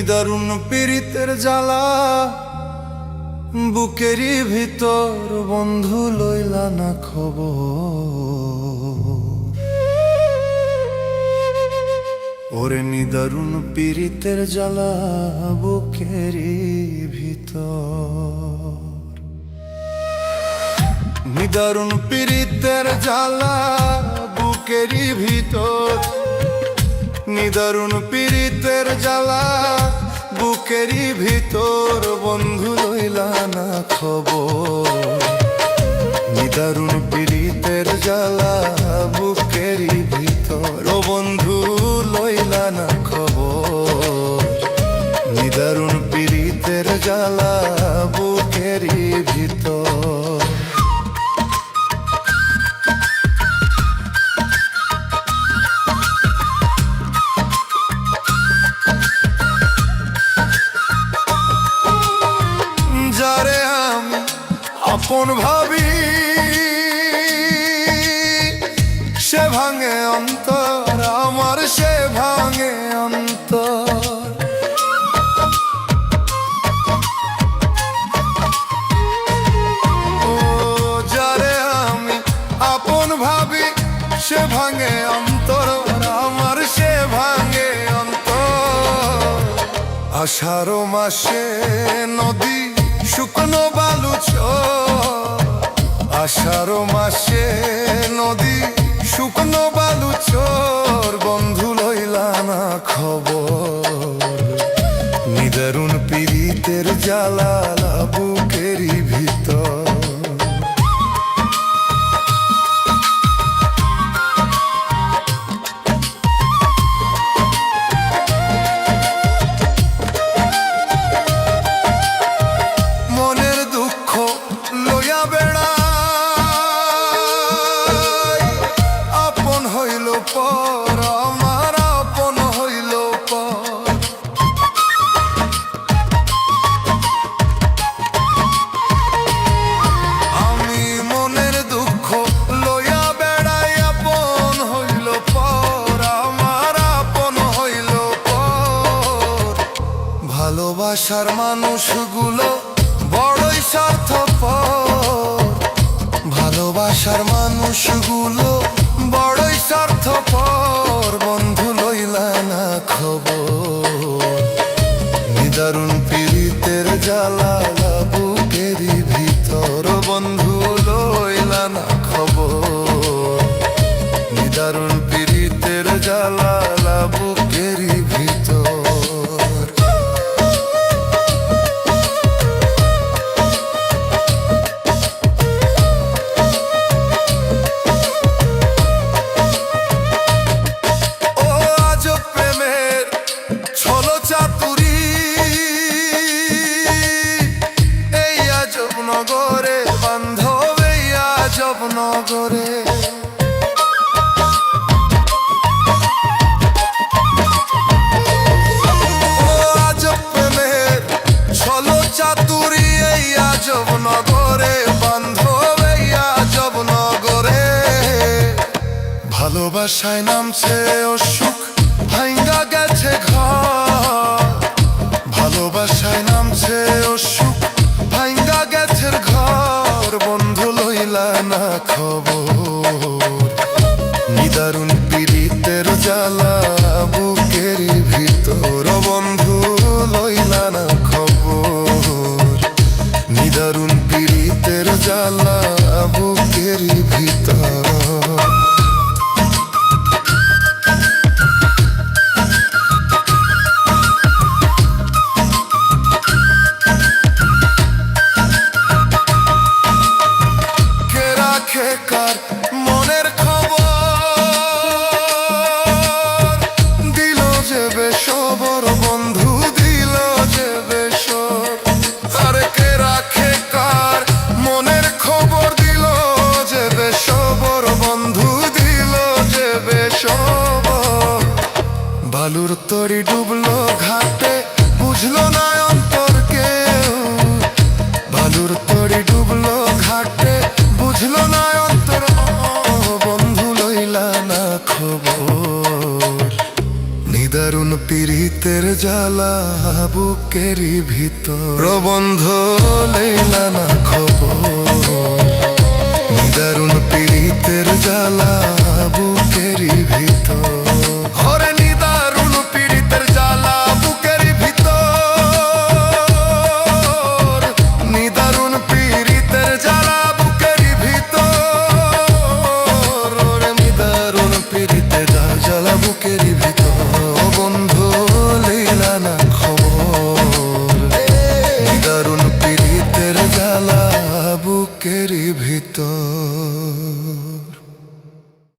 নিদারুণ পীড়িতের জ্বালা বুকেরই ভিতর বন্ধু লইলা না খবর। ওরে নিদারুণ পীড়িতের জ্বালা বুকেরই ভিতর, নিদারুণ পীড়িতের জ্বালা বুকেরই ভিতর, নিদারুণ পীড়িতের জ্বালা বুকেরই ভিতর বন্ধু লইলা না খবর। নিদারুণ পীড়িতের জ্বালা বুকেরই ভিতর ও বন্ধু লইলা না খবর। নিদারুণ পীড়িতের জ্বালা বুকেরই ভিতর। যারে আমি আপন ভাবি সে ভাঙে অন্তর আমার, সে ভাঙে অন্তর। ও যারে আমি আপন ভাবি সে ভাঙে অন্তর আমার, সে ভাঙে অন্তর। আষাঢ় মাসে নদী শুকনো বালু চর, আষাঢ় মাসে নদী শুকনো বালু চর বন্ধু লইলা না খবর। নিদারুণ পীড়িতের জ্বালা বুকেরই ভিতর। আপন হইল পর আমার, আপন হইল পর। আমি মনের দুঃখ লইয়া বেড়াই, আপন হইল পর আমার, আপন হইল পর। ভালোবাসার মানুষগুলো বড়ই স্বার্থপর, ভালোবাসার মানুষগুলো বড়ই স্বার্থপর বন্ধু লইলা না খবর। নিদারুণ পীড়িতের জ্বালা বুকেরই ভিতর বন্ধু লইলা না খবর। নিদারুণ পীড়িতের জ্বালা বুকেরই ভিতর। নগরে বান্ধব এই আজব নগরে, ও আজব প্রেমের ছলো চাতুরি এই আজব নগরে, বান্ধব এই আজব নগরে। ভালোবাসায় নামছে অসুখ ভাঙ্গা গেছে ঘর, ভালোবাসায় নামছে অসুখ ভাঙ্গা গেছে ঘর বন্ধু লইলা না খবর। নিদারুণ পীড়িতের জ্বালা বুকেরই ভিতর বন্ধু লইলা না খবর। নিদারুণ পীড়িতের জ্বালা বুকেরই ভিতর। কার মনের খবর দিল যে বেসবর বন্ধু, দিল যে বেসর। আরে কে রাখে কার মনের খবর দিল যে বেসবর বন্ধু, দিল যে বেসবর। বালুর তরি ডুবলো ঘাটে বুঝলো না অন্তর কেউ, বালুর তরি ডুবলো ঘাটে বুঝলো না অন্তর বন্ধু লইলা না খবর। নিদারুণ পীড়িতের জ্বালা বুকেরই ভিতর বন্ধ লইলা না খবর নিদারুণ পীড়িতের জ্বালা